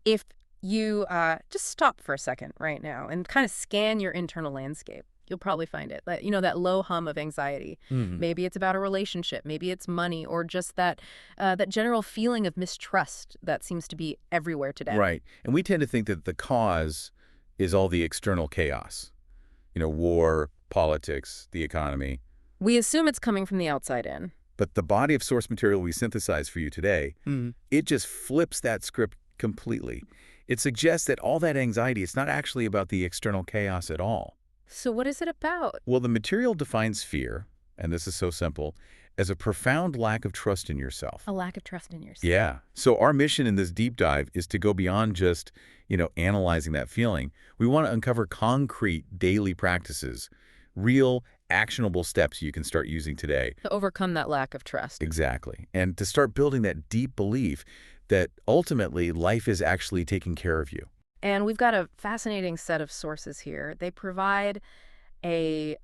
If you just stop for a second right now and kind of scan your internal landscape, you'll probably find it. That low hum of anxiety. Hmm. Maybe it's about a relationship, maybe it's money, or just that general feeling of mistrust that seems to be everywhere today. Right. And we tend to think that the cause is all the external chaos. War, politics, the economy. We assume it's coming from the outside in. But the body of source material we synthesize for you today, it just flips that script completely. It suggests that all that anxiety is not actually about the external chaos at all. So what is it about? Well, the material defines fear, and this is so simple, as a profound lack of trust in yourself. A lack of trust in yourself. Yeah. So our mission in this deep dive is to go beyond just, analyzing that feeling. We want to uncover concrete daily practices, real actionable steps you can start using today. To overcome that lack of trust. Exactly. And to start building that deep belief that ultimately life is actually taking care of you. And we've got a fascinating set of sources here. They provide a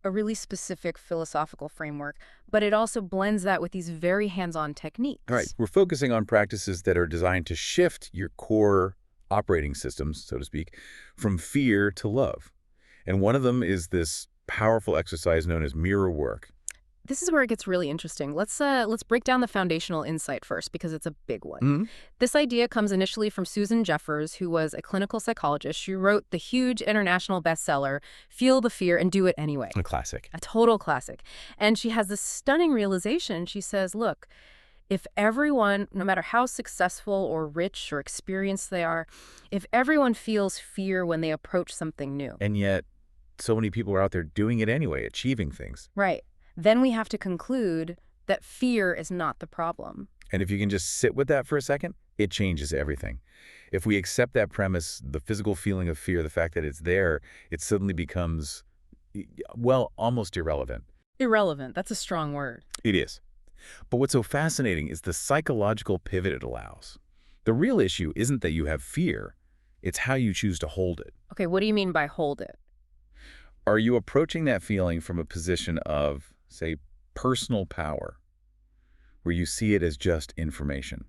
really specific philosophical framework, but it also blends that with these very hands-on All right. techniques. We're focusing on practices that are designed to shift your core operating systems, so to speak, from fear to love. And one of them is this powerful exercise known as mirror work. This is where it gets really interesting. Let's break down the foundational insight first because it's a big one. Mhm. This idea comes initially from Susan Jeffers, who was a clinical psychologist. She wrote the huge international bestseller, Feel the Fear and Do It Anyway. A classic. A total classic. And she has this stunning realization. She says, look, if everyone, no matter how successful or rich or experienced they are, if everyone feels fear when they approach something new, And yet, so many people are out there doing it anyway, achieving things. right, then we have to conclude that fear is not the problem. And if you can just sit with that for a second, it changes everything. If we accept that premise, the physical feeling of fear, the fact that it's there, it suddenly becomes, well, almost irrelevant. Irrelevant. That's a strong word. It is. But what's so fascinating is the psychological pivot it allows. The real issue isn't that you have fear, it's how you choose to hold it. Okay, what do you mean by hold it? Are you approaching that feeling from a position of, say, personal power, where you see it as just information?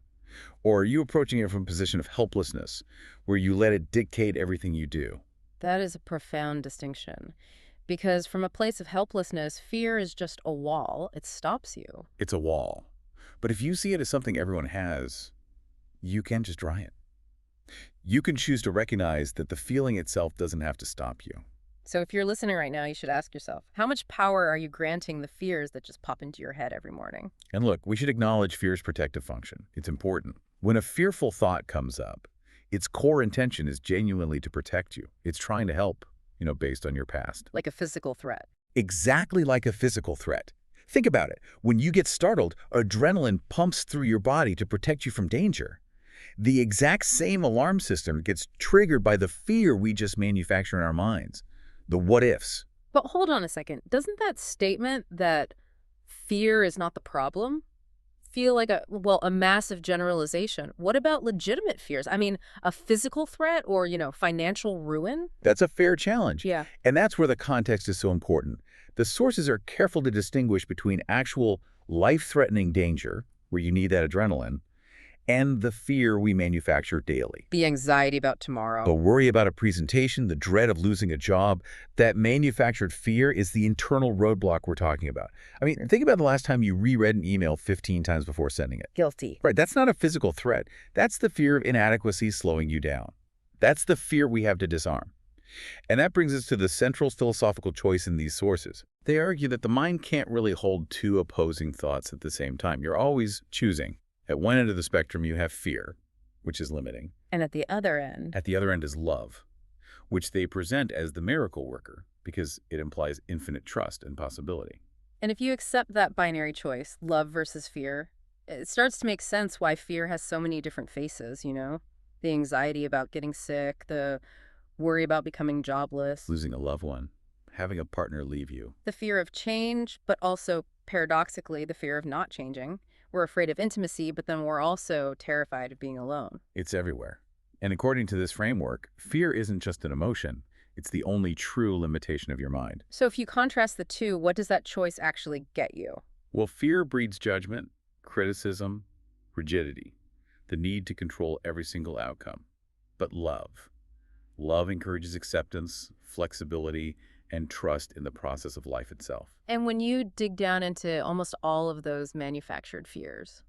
Or are you approaching it from a position of helplessness, where you let it dictate everything you do? That is a profound distinction. Because from a place of helplessness, fear is just a wall. It stops you. It's a wall. But if you see it as something everyone has, you can just try it. You can choose to recognize that the feeling itself doesn't have to stop you. So if you're listening right now, you should ask yourself, how much power are you granting the fears that just pop into your head every morning? And look, we should acknowledge fear's protective function. It's important. When a fearful thought comes up, its core intention is genuinely to protect you. It's trying to help, based on your past. Like a physical threat. Exactly like a physical threat. Think about it. When you get startled, adrenaline pumps through your body to protect you from danger. The exact same alarm system gets triggered by the fear we just manufacture in our minds. The what-ifs. But hold on a second. Doesn't that statement that fear is not the problem feel like a massive generalization? What about legitimate fears? I mean, a physical threat or, financial ruin? That's a fair challenge. Yeah. And that's where the context is so important. The sources are careful to distinguish between actual life-threatening danger, where you need that adrenaline, and the fear we manufacture daily. The anxiety about tomorrow. The worry about a presentation, the dread of losing a job, that manufactured fear is the internal roadblock we're talking about. I mean, think about the last time you reread an email 15 times before sending it. Guilty. Right, that's not a physical threat. That's the fear of inadequacy slowing you down. That's the fear we have to disarm. And that brings us to the central philosophical choice in these sources. They argue that the mind can't really hold two opposing thoughts at the same time. You're always choosing. At one end of the spectrum, you have fear, which is limiting. And at the other end, At the other end is love, which they present as the miracle worker because it implies infinite trust and possibility. and if you accept that binary choice, love versus fear, it starts to make sense why fear has so many different faces, The anxiety about getting sick, the worry about becoming jobless, Losing a loved one, having a partner leave you. the fear of change, but also, paradoxically, the fear of not changing. We're afraid of intimacy, but then we're also terrified of being alone. It's everywhere. And according to this framework, fear isn't just an emotion. It's the only true limitation of your mind. So if you contrast the two, what does that choice actually get you? Well, fear breeds judgment, criticism, rigidity. the need to control every single outcome. But love. Love encourages acceptance, flexibility, and trust in the process of life itself. And when you dig down into almost all of those manufactured fears,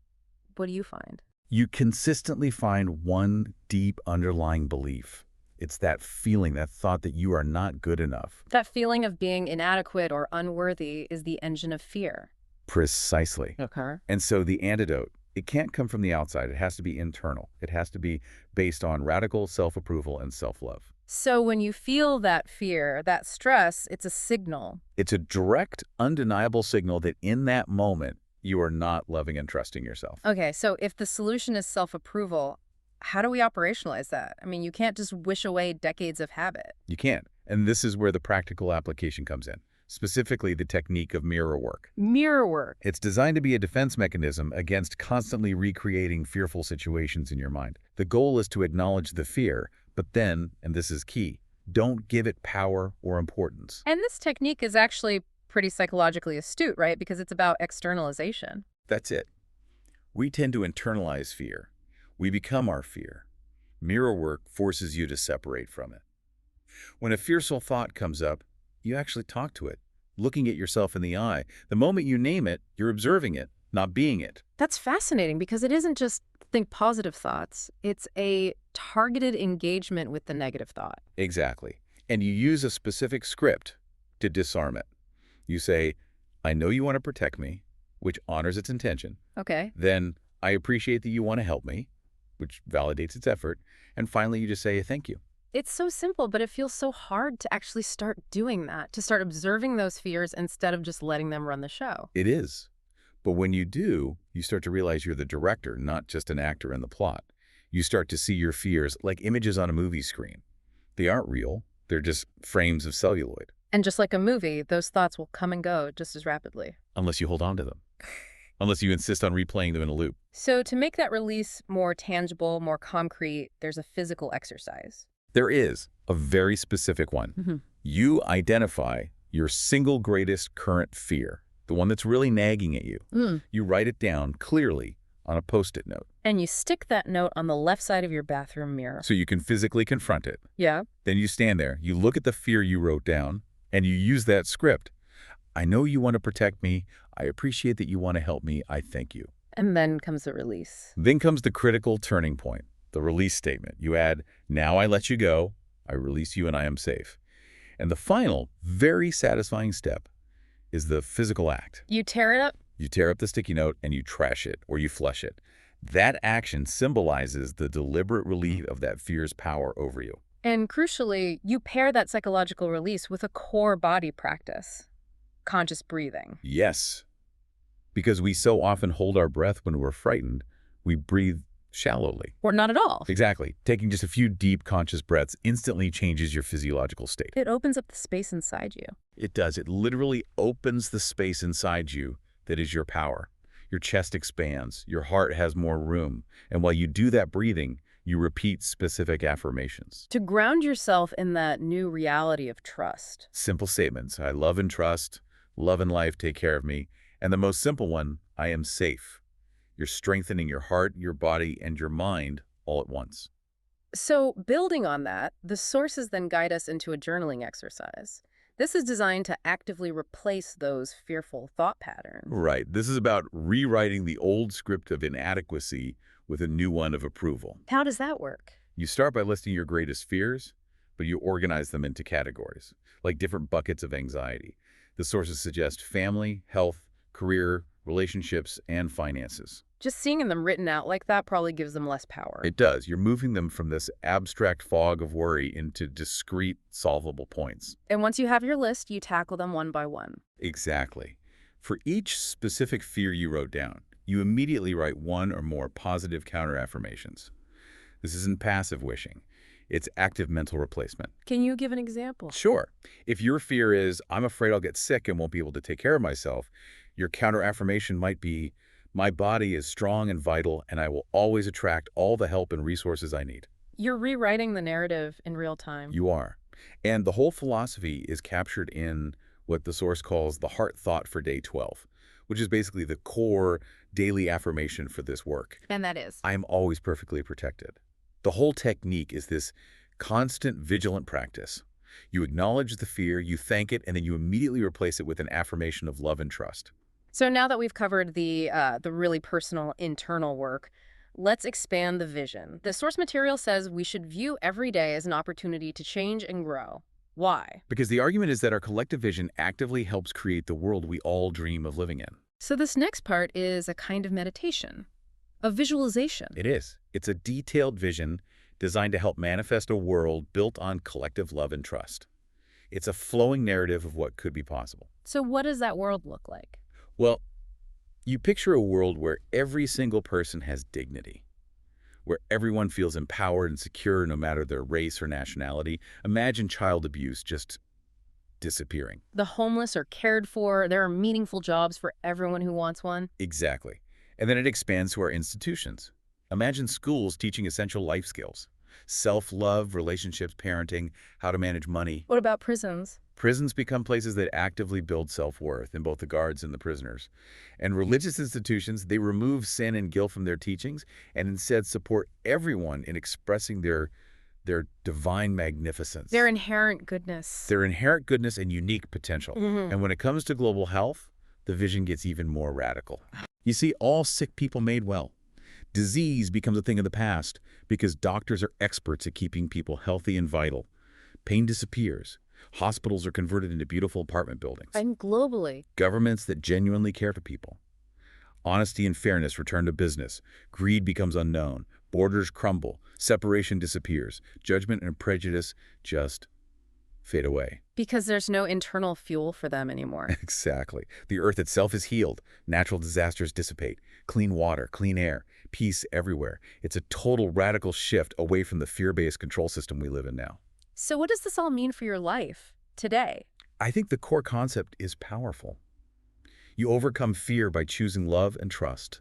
what do you find? You consistently find one deep underlying belief. It's that feeling, that thought that you are not good enough. That feeling of being inadequate or unworthy is the engine of fear. Precisely. Okay. And so the antidote, it can't come from the outside. It has to be internal. It has to be based on radical self-approval and self-love. So when you feel that fear, that stress, it's a signal. It's a direct, undeniable signal that in that moment, you are not loving and trusting yourself. Okay, so if the solution is self-approval, how do we operationalize that? I mean, you can't just wish away decades of habit. You can't. And this is where the practical application comes in, specifically the technique of mirror work. Mirror work. It's designed to be a defense mechanism against constantly recreating fearful situations in your mind. The goal is to acknowledge the fear, but then, and this is key, don't give it power or importance. And this technique is actually pretty psychologically astute, right? Because it's about externalization. That's it. We tend to internalize fear. We become our fear. Mirror work forces you to separate from it. When a fearful thought comes up, you actually talk to it, looking at yourself in the eye. The moment you name it, you're observing it, not being it. That's fascinating because it isn't just think positive thoughts. It's a targeted engagement with the negative thought. Exactly. And you use a specific script to disarm it. You say, I know you want to protect me, which honors its intention. Okay. Then, I appreciate that you want to help me, which validates its effort. And finally, you just say thank you. It's so simple, but it feels so hard to actually start doing that, to start observing those fears instead of just letting them run the show. It is. But when you do, you start to realize you're the director, not just an actor in the plot. You start to see your fears like images on a movie screen. They aren't real. They're just frames of celluloid. And just like a movie, those thoughts will come and go just as rapidly. Unless you hold on to them. Unless you insist on replaying them in a loop. So to make that release more tangible, more concrete, there's a physical exercise. There is a very specific one. You identify your single greatest current fear, the one that's really nagging at you. You write it down clearly on a Post-it note. And you stick that note on the left side of your bathroom mirror. So you can physically confront it. Yeah. Then you stand there, you look at the fear you wrote down, and you use that script. I know you want to protect me. I appreciate that you want to help me. I thank you. And then comes the release. Then comes the critical turning point, the release statement. You add, now I let you go. I release you and I am safe. And the final, very satisfying step is the physical act. You tear it up? You tear up the sticky note and you trash it or you flush it. That action symbolizes the deliberate relief of that fear's power over you. And crucially, you pair that psychological release with a core body practice, conscious breathing. Yes, because we so often hold our breath when we're frightened, we breathe shallowly. Or not at all. Exactly. Taking just a few deep conscious breaths instantly changes your physiological state. It opens up the space inside you. It does. It literally opens the space inside you that is your power. Your chest expands, your heart has more room, and while you do that breathing, you repeat specific affirmations. To ground yourself in that new reality of trust. Simple statements. I love and trust. Love and life take care of me. And the most simple one, I am safe. You're strengthening your heart, your body, and your mind all at once. So building on that, the sources then guide us into a journaling exercise. This is designed to actively replace those fearful thought patterns. Right. This is about rewriting the old script of inadequacy with a new one of approval. How does that work? You start by listing your greatest fears, but you organize them into categories, like different buckets of anxiety. The sources suggest family, health, career, relationships, and finances. Just seeing them written out like that probably gives them less power. It does. You're moving them from this abstract fog of worry into discrete, solvable points. And once you have your list, you tackle them one by one. Exactly. For each specific fear you wrote down, you immediately write one or more positive counter-affirmations. This isn't passive wishing. It's active mental replacement. Can you give an example? Sure. If your fear is, I'm afraid I'll get sick and won't be able to take care of myself, your counter-affirmation might be, my body is strong and vital, and I will always attract all the help and resources I need. You're rewriting the narrative in real time. You are. And the whole philosophy is captured in what the source calls the heart thought for day 12, which is basically the core daily affirmation for this work. And that is. I am always perfectly protected. The whole technique is this constant, vigilant practice. You acknowledge the fear, you thank it, and then you immediately replace it with an affirmation of love and trust. So now that we've covered the really personal internal work, let's expand the vision. The source material says we should view every day as an opportunity to change and grow. Why? Because the argument is that our collective vision actively helps create the world we all dream of living in. So this next part is a kind of meditation, a visualization. It is. It's a detailed vision designed to help manifest a world built on collective love and trust. It's a flowing narrative of what could be possible. So what does that world look like? Well, you picture a world where every single person has dignity, where everyone feels empowered and secure no matter their race or nationality. Imagine child abuse just disappearing. The homeless are cared for. There are meaningful jobs for everyone who wants one. Exactly. And then it expands to our institutions. Imagine schools teaching essential life skills: self-love, relationships, parenting, how to manage money. What about prisons? Prisons become places that actively build self-worth in both the guards and the prisoners. And religious institutions, they remove sin and guilt from their teachings and instead support everyone in expressing their divine magnificence. Their inherent goodness. Their inherent goodness and unique potential. And when it comes to global health, the vision gets even more radical. You see, all sick people made well. Disease becomes a thing of the past because doctors are experts at keeping people healthy and vital. Pain disappears. Hospitals are converted into beautiful apartment buildings. And globally. Governments that genuinely care for people. Honesty and fairness return to business. Greed becomes unknown. Borders crumble. Separation disappears. Judgment and prejudice just fade away. Because there's no internal fuel for them anymore. Exactly. The earth itself is healed. Natural disasters dissipate. Clean water, clean air, peace everywhere. It's a total radical shift away from the fear-based control system we live in now. So what does this all mean for your life today? I think the core concept is powerful. You overcome fear by choosing love and trust,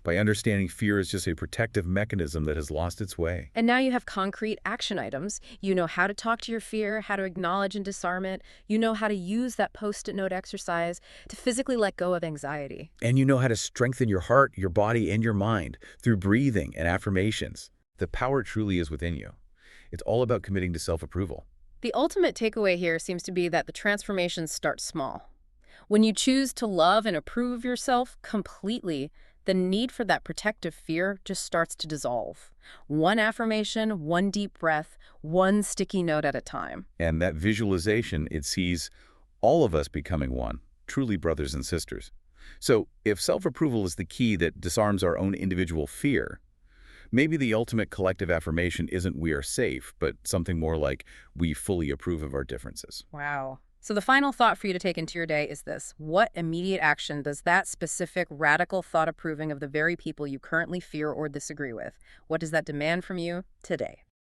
by understanding fear is just a protective mechanism that has lost its way. And now you have concrete action items. You know how to talk to your fear, how to acknowledge and disarm it. You know how to use that Post-it note exercise to physically let go of anxiety. And you know how to strengthen your heart, your body, and your mind through breathing and affirmations. The power truly is within you. It's all about committing to self-approval. The ultimate takeaway here seems to be that the transformations start small. When you choose to love and approve of yourself completely, the need for that protective fear just starts to dissolve. One affirmation, one deep breath, one sticky note at a time. And that visualization, it sees all of us becoming one, truly brothers and sisters. So if self-approval is the key that disarms our own individual fear, maybe the ultimate collective affirmation isn't "we are safe," but something more like "we fully approve of our differences." Wow. So the final thought for you to take into your day is this. What immediate action does that specific radical thought approving of the very people you currently fear or disagree with? What does that demand from you today?